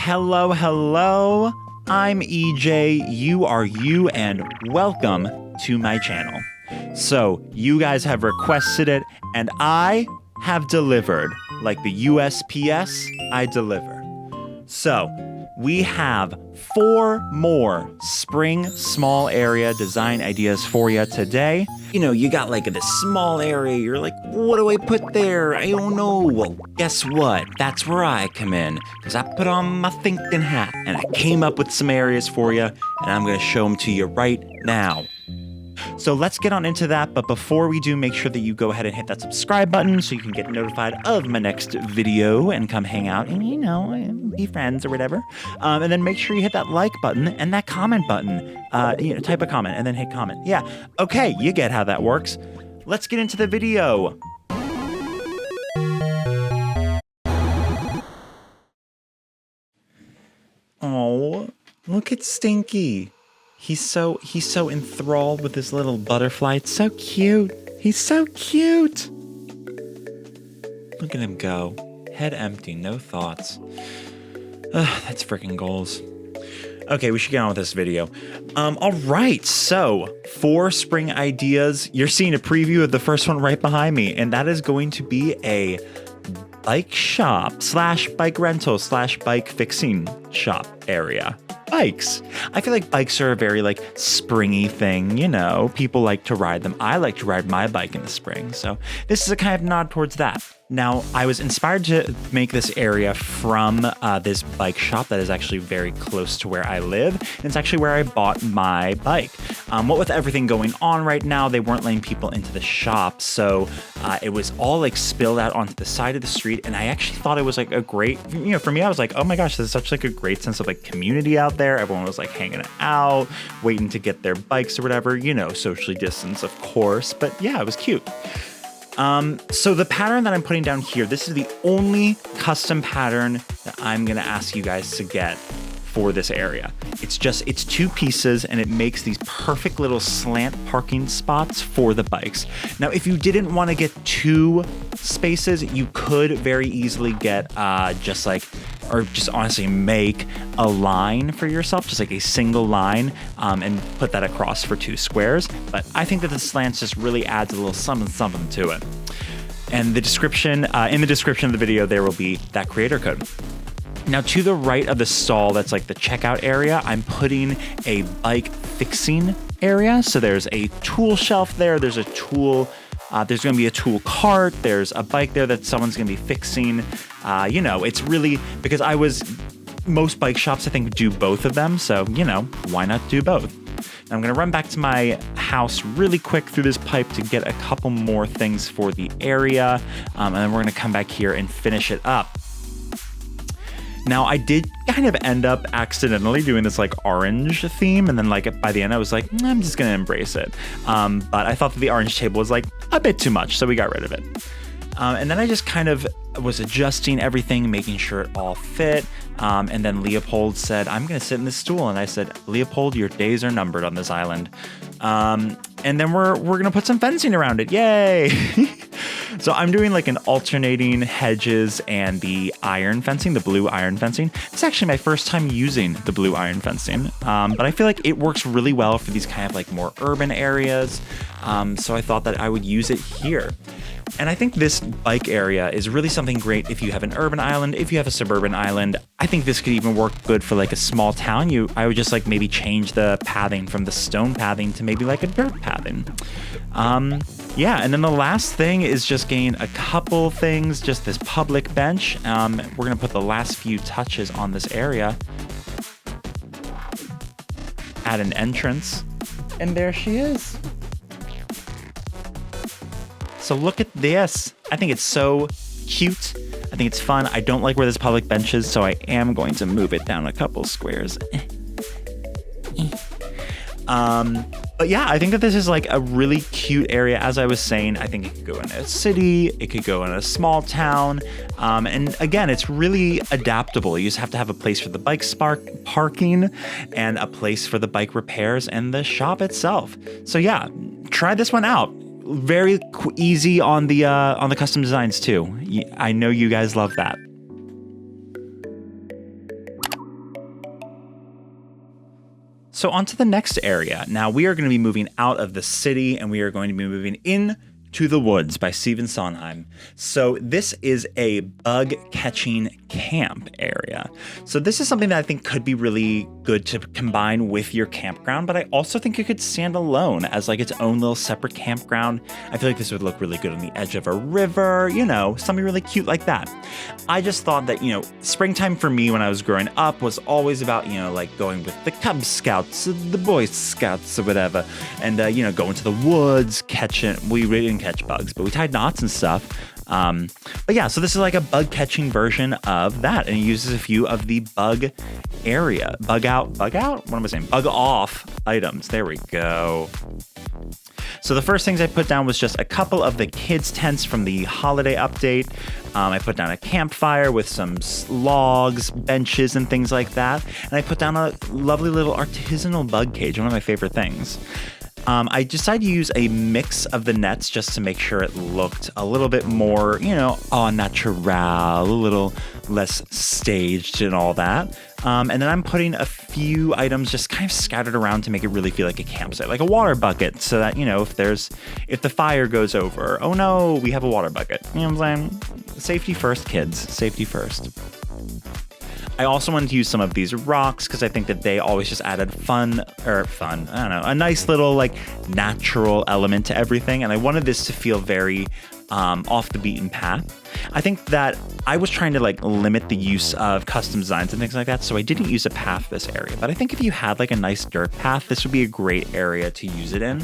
Hello. I'm EJ, you are you, and welcome to my channel. So, you guys have requested it, and I have delivered. Like the USPS, I deliver. So, we have 4 more spring small area design ideas for you today. You know, you got like this small area, you're like, what do I put there? I don't know. Well, guess what? That's where I come in, because I put on my thinking hat and I came up with some areas for you, and I'm going to show them to you right now. So let's get on into that, but before we do, make sure that you go ahead and hit that subscribe button so you can get notified of my next video and come hang out and, you know, be friends or whatever. And then make sure you hit that like button and that comment button. Type a comment and then hit comment. Yeah, okay, you get how that works. Let's get into the video. Oh, look at Stinky. He's so enthralled with this little butterfly. It's so cute. He's so cute. Look at him go. Head empty, no thoughts. That's freaking goals. Okay, we should get on with this video. All right, so 4 spring ideas. You're seeing a preview of the first one right behind me, and that is going to be a bike shop / bike rental / bike fixing shop area. Bikes. I feel like bikes are a very like springy thing, you know, people like to ride them. I like to ride my bike in the spring. So this is a kind of nod towards that. Now, I was inspired to make this area from this bike shop that is actually very close to where I live. And it's actually where I bought my bike. What with everything going on right now, they weren't letting people into the shop. So it was all like spilled out onto the side of the street. And I actually thought it was like a great, you know, for me, I was like, oh my gosh, there's such like a great sense of like community out there. Everyone was like hanging out, waiting to get their bikes or whatever, you know, socially distanced, of course. But yeah, it was cute. So the pattern that I'm putting down here, this is the only custom pattern that I'm going to ask you guys to get for this area. It's 2 pieces and it makes these perfect little slant parking spots for the bikes. Now, if you didn't want to get 2 spaces, you could very easily get just honestly make a line for yourself, just like a single line, and put that across for 2 squares. But I think that the slants just really adds a little something to it. And the description, in the description of the video, there will be that creator code. Now, to the right of the stall, that's like the checkout area, I'm putting a bike fixing area. So there's a tool shelf there. There's a tool, there's going to be a tool cart. There's a bike there that someone's going to be fixing. You know, it's really, because most bike shops, I think, do both of them. So, you know, why not do both? I'm going to run back to my house really quick through this pipe to get a couple more things for the area. And then we're going to come back here and finish it up. Now, I did kind of end up accidentally doing this like orange theme, and then like by the end I was like, I'm just gonna embrace it. But I thought that the orange table was like a bit too much, so we got rid of it. And then I just kind of was adjusting everything, making sure it all fit. And then Leopold said, I'm gonna sit in this stool. And I said, Leopold, your days are numbered on this island. And then we're gonna put some fencing around it. Yay! So I'm doing like an alternating hedges and the iron fencing, the blue iron fencing. It's actually my first time using the blue iron fencing, but I feel like it works really well for these kind of like more urban areas. So I thought that I would use it here. And I think this bike area is really something great if you have an urban island, if you have a suburban island. I think this could even work good for like a small town. I would just like maybe change the pathing from the stone pathing to maybe like a dirt pathing. Yeah, and then the last thing is just getting a couple things, just this public bench. We're gonna put the last few touches on this area. Add an entrance, and there she is. So look at this. I think it's so cute. I think it's fun. I don't like where this public bench is, so I am going to move it down a couple squares. But yeah, I think that this is like a really cute area. As I was saying, I think it could go in a city, it could go in a small town. And again, it's really adaptable. You just have to have a place for the bike parking and a place for the bike repairs and the shop itself. So yeah, try this one out. Very easy on the custom designs too. I know you guys love that. So on to the next area. Now we are going to be moving out of the city and we are going to be moving in to the Woods by Stephen Sondheim. So this is a bug catching camp area. So this is something that I think could be really good to combine with your campground, but I also think it could stand alone as like its own little separate campground. I feel like this would look really good on the edge of a river, you know, something really cute like that. I just thought that, you know, springtime for me when I was growing up was always about, you know, like going with the Cub Scouts, the Boy Scouts or whatever, and, you know, going to the woods, catching, we really didn't catch bugs, but we tied knots and stuff. But yeah, so this is like a bug catching version of that, and it uses a few of the bug out, what am I saying? Bug off items. There we go. So the first things I put down was just a couple of the kids' tents from the holiday update. I put down a campfire with some logs, benches, and things like that. And I put down a lovely little artisanal bug cage, one of my favorite things. I decided to use a mix of the nets just to make sure it looked a little bit more, you know, au natural, a little less staged and all that. And then I'm putting a few items just kind of scattered around to make it really feel like a campsite, like a water bucket, so that, you know, if the fire goes over, oh no, we have a water bucket. You know what I'm saying? Safety first, kids. Safety first. I also wanted to use some of these rocks because I think that they always just added a nice little like natural element to everything. And I wanted this to feel very off the beaten path. I think that I was trying to like limit the use of custom designs and things like that, so I didn't use a path this area. But I think if you had like a nice dirt path, this would be a great area to use it in,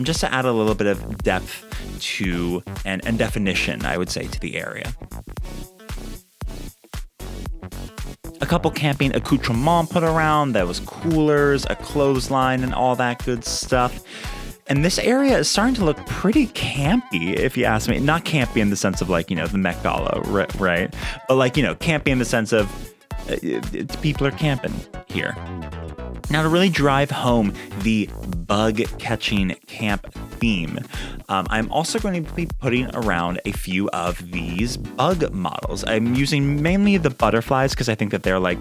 just to add a little bit of depth to and definition, I would say, to the area. A couple camping accoutrements put around. That was coolers, a clothesline, and all that good stuff. And this area is starting to look pretty campy, if you ask me. Not campy in the sense of like, you know, the Met Gala, right? But like, you know, campy in the sense of people are camping here. Now, to really drive home the bug catching camp theme, I'm also going to be putting around a few of these bug models. I'm using mainly the butterflies because I think that they're like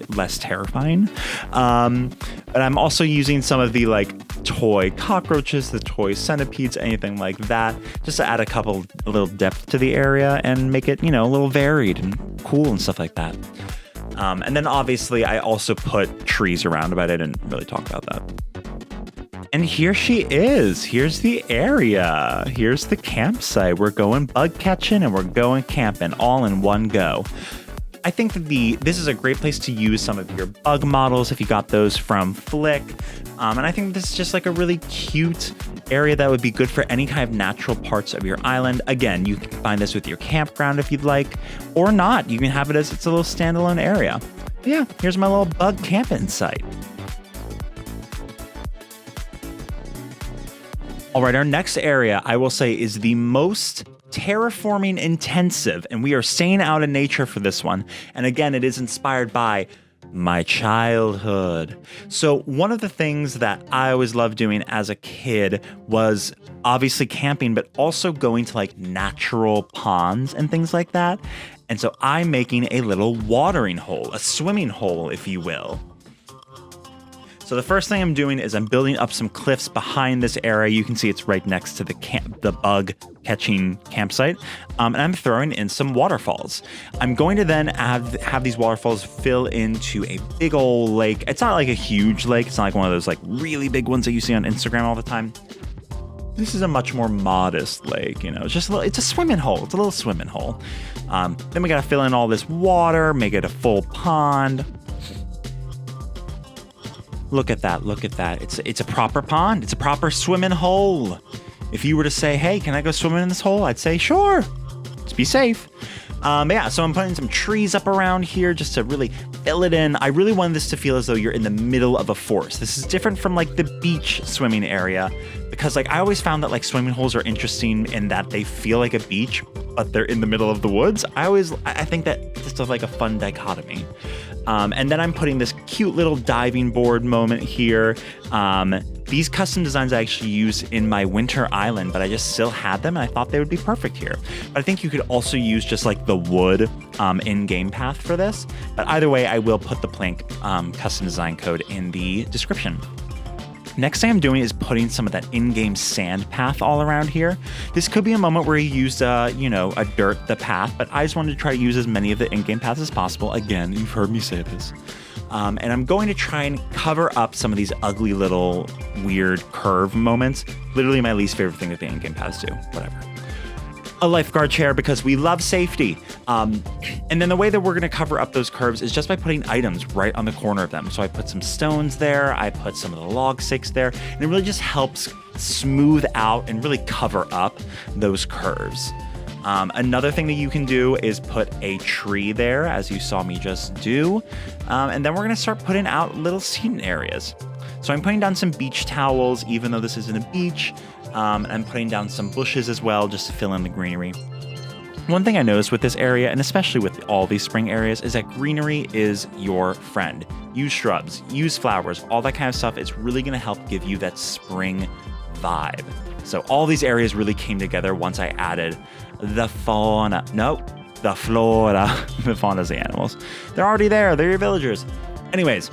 less terrifying. But I'm also using some of the like toy cockroaches, the toy centipedes, anything like that, just to add a little depth to the area and make it, you know, a little varied and cool and stuff like that. And then obviously I also put trees around, but I didn't really talk about that. And here she is. Here's the area. Here's the campsite. We're going bug catching and we're going camping all in one go. I think that this is a great place to use some of your bug models if you got those from Flick. And I think this is just like a really cute area that would be good for any kind of natural parts of your island. Again, you can combine this with your campground if you'd like, or not. You can have it as it's a little standalone area. But yeah, here's my little bug camping site. All right, our next area, I will say, is the most terraforming intensive, and we are staying out in nature for this one. And again, it is inspired by my childhood. So one of the things that I always loved doing as a kid was obviously camping, but also going to like natural ponds and things like that. And so I'm making a little watering hole, a swimming hole, if you will. So the first thing I'm doing is I'm building up some cliffs behind this area. You can see it's right next to the bug catching campsite. And I'm throwing in some waterfalls. I'm going to then have these waterfalls fill into a big old lake. It's not like a huge lake. It's not like one of those like really big ones that you see on Instagram all the time. This is a much more modest lake, you know, it's a swimming hole. It's a little swimming hole. Then we got to fill in all this water, make it a full pond. Look at that. It's a proper pond. It's a proper swimming hole. If you were to say, hey, can I go swimming in this hole? I'd say, sure. Just be safe. Yeah, so I'm putting some trees up around here just to really fill it in. I really wanted this to feel as though you're in the middle of a forest. This is different from like the beach swimming area because like I always found that like swimming holes are interesting in that they feel like a beach, but they're in the middle of the woods. I think that just like a fun dichotomy. And then I'm putting this cute little diving board moment here. These custom designs I actually used in my winter island, but I just still had them and I thought they would be perfect here. But I think you could also use just like the wood in-game path for this. But either way, I will put the plank custom design code in the description. Next thing I'm doing is putting some of that in-game sand path all around here. This could be a moment where you used, a dirt the path, but I just wanted to try to use as many of the in-game paths as possible. Again, you've heard me say this. And I'm going to try and cover up some of these ugly little weird curve moments. Literally my least favorite thing that the in-game paths do. Whatever. A lifeguard chair because we love safety. And then the way that we're going to cover up those curves is just by putting items right on the corner of them. So I put some stones there, I put some of the log sticks there, and it really just helps smooth out and really cover up those curves. Another thing that you can do is put a tree there, as you saw me just do. And then we're going to start putting out little seating areas. So I'm putting down some beach towels, even though this isn't a beach. And I'm putting down some bushes as well, just to fill in the greenery. One thing I noticed with this area, and especially with all these spring areas, is that greenery is your friend. Use shrubs, use flowers, all that kind of stuff. It's really going to help give you that spring vibe. So all these areas really came together once I added the fauna. Nope, the flora. The fauna's the animals. They're already there. They're your villagers. Anyways,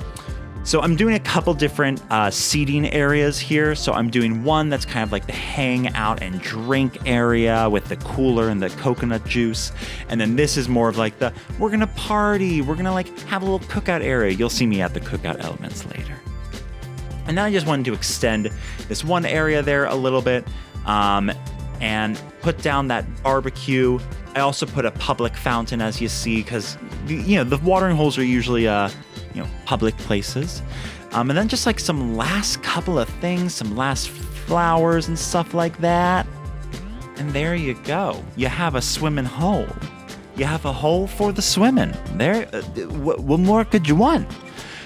so I'm doing a couple different seating areas here. So I'm doing one that's kind of like the hang out and drink area with the cooler and the coconut juice. And then this is more of like the, we're going to party. We're going to like have a little cookout area. You'll see me at the cookout elements later. And then I just wanted to extend this one area there a little bit and put down that barbecue. I also put a public fountain, as you see, because, the watering holes are usually, public places. And then just like some last couple of things, some last flowers and stuff like that. And there you go. You have a swimming hole. You have a hole for the swimming. There, what more could you want?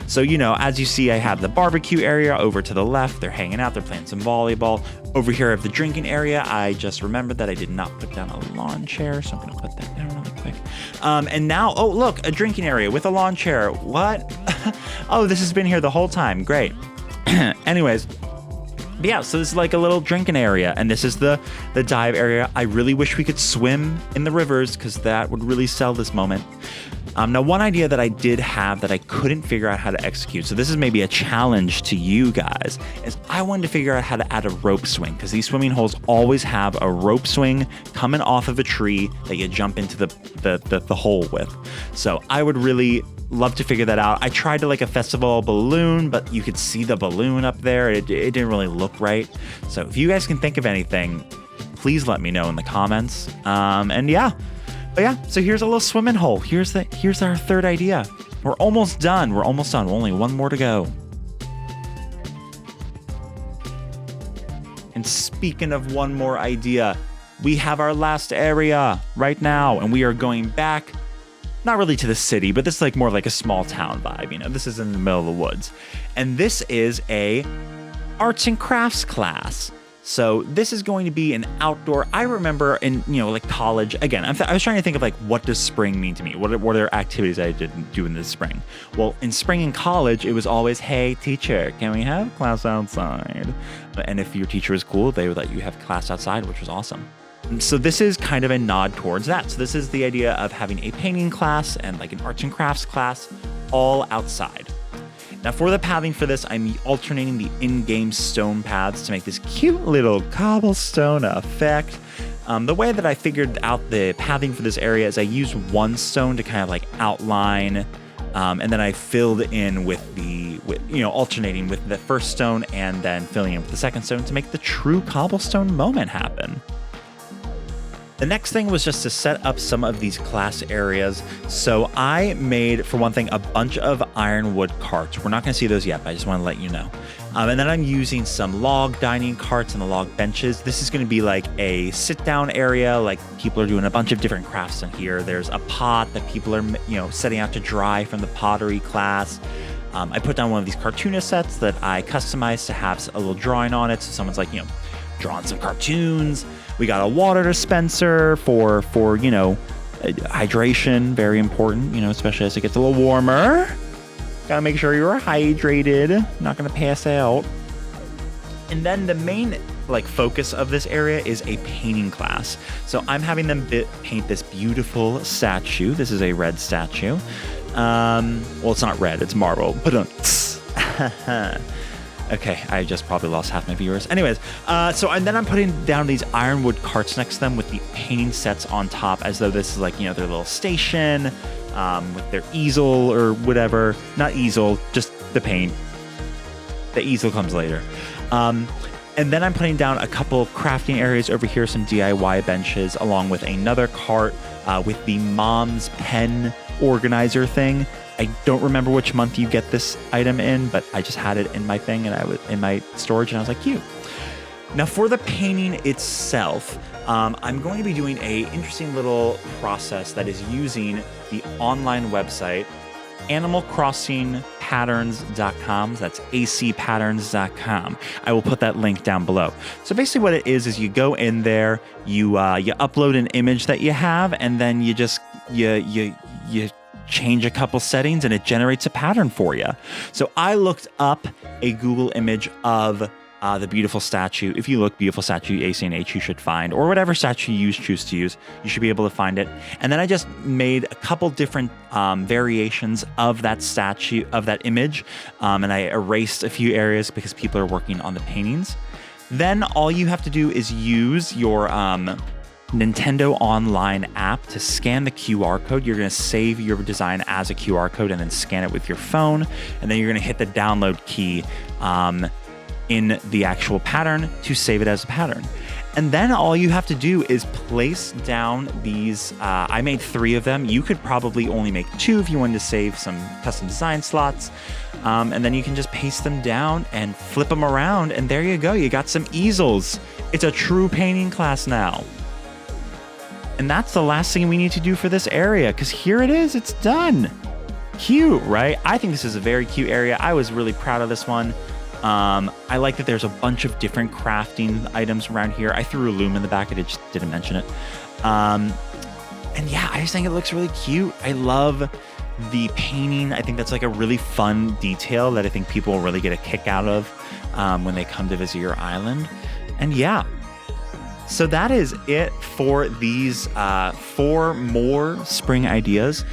So, as you see, I have the barbecue area over to the left. They're hanging out. They're playing some volleyball. Over here, I have the drinking area. I just remembered that I did not put down a lawn chair, so I'm going to put that down really quick. And now, oh, look, a drinking area with a lawn chair. What? Oh, this has been here the whole time. Great. Anyways. Yeah, so this is like a little drinking area, and this is the dive area. I really wish we could swim in the rivers because that would really sell this moment. Now, one idea that I did have that I couldn't figure out how to execute, so this is maybe a challenge to you guys, is I wanted to figure out how to add a rope swing because these swimming holes always have a rope swing coming off of a tree that you jump into the hole with. So I would really love to figure that out. I tried to like a festival balloon, but you could see the balloon up there. It didn't really look right. So if you guys can think of anything, please let me know in the comments. And yeah. But yeah, so here's a little swimming hole. Here's our third idea. We're almost done. Only one more to go. And speaking of one more idea, we have our last area right now, and we are going back, not really to the city, but this is like more like a small town vibe. This is in the middle of the woods. And this is a arts and crafts class. So this is going to be an outdoor. I remember in, like college, again, I was trying to think of like, what does spring mean to me? What are activities I didn't do in the spring? Well, in spring in college, it was always, hey, teacher, can we have class outside? And if your teacher was cool, they would let you have class outside, which was awesome. So this is kind of a nod towards that. So this is the idea of having a painting class and like an arts and crafts class all outside. Now for the pathing for this, I'm alternating the in-game stone paths to make this cute little cobblestone effect. The way that I figured out the pathing for this area is I used one stone to kind of like outline, and then I filled in with alternating with the first stone and then filling in with the second stone to make the true cobblestone moment happen. The next thing was just to set up some of these class areas. So I made, for one thing, a bunch of ironwood carts. We're not going to see those yet, but I just want to let you know. And then I'm using some log dining carts and the log benches. This is going to be like a sit-down area. Like people are doing a bunch of different crafts in here. There's a pot that people are, setting out to dry from the pottery class. I put down one of these cartoonist sets that I customized to have a little drawing on it. So someone's like, drawing some cartoons. We got a water dispenser for you know, hydration, very important, you know, especially as it gets a little warmer. Gotta make sure you're hydrated, not gonna pass out. And then the main like focus of this area is a painting class. So I'm having them paint this beautiful statue. This is a red statue. Well, it's not red, it's marble. Okay, I just probably lost half my viewers. Anyways, and then I'm putting down these ironwood carts next to them with the painting sets on top, as though this is like, you know, their little station with their easel or whatever. Not easel, just the paint. The easel comes later. And then I'm putting down a couple crafting areas over here, some DIY benches, along with another cart with the mom's pen organizer thing. I don't remember which month you get this item in, but I just had it in my thing and I was in my storage, and I was like, cute. Now for the painting itself, I'm going to be doing a interesting little process that is using the online website animalcrossingpatterns.com. That's acpatterns.com. I will put that link down below. So basically what it is you go in there, you upload an image that you have, and then you just you change a couple settings and it generates a pattern for you. So I looked up a Google image of the beautiful statue. If you look beautiful statue ACNH, you should find, or whatever statue you choose to use, you should be able to find it. And then I just made a couple different variations of that statue, of that image, and I erased a few areas because people are working on the paintings. Then all you have to do is use your Nintendo Online app to scan the QR code. You're going to save your design as a QR code and then scan it with your phone. And then you're going to hit the download key in the actual pattern to save it as a pattern. And then all you have to do is place down these. I made 3 of them. You could probably only make 2 if you wanted to save some custom design slots. And then you can just paste them down and flip them around. And there you go. You got some easels. It's a true painting class now. And that's the last thing we need to do for this area, because here it is. It's done. Cute, right? I think this is a very cute area. I was really proud of this one. I like that there's a bunch of different crafting items around here. I threw a loom in the back. I just didn't mention it. And yeah, I just think it looks really cute. I love the painting. I think that's like a really fun detail that I think people will really get a kick out of when they come to visit your island. And yeah. So that is it for these 4 more spring ideas.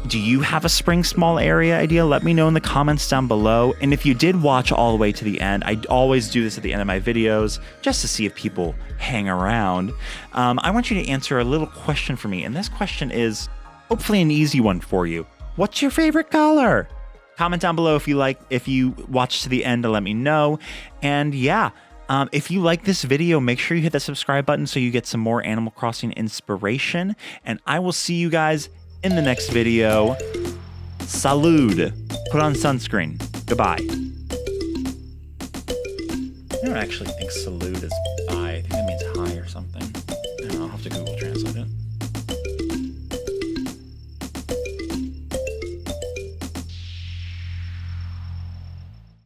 Do you have a spring small area idea? Let me know in the comments down below. And if you did watch all the way to the end, I always do this at the end of my videos just to see if people hang around. I want you to answer a little question for me. And this question is hopefully an easy one for you. What's your favorite color? Comment down below if you watch to the end to let me know. And yeah. If you like this video, make sure you hit that subscribe button so you get some more Animal Crossing inspiration. And I will see you guys in the next video. Salud. Put on sunscreen. Goodbye. I don't actually think salud is bye. I think that means hi or something. I don't know. I'll have to Google Translate it.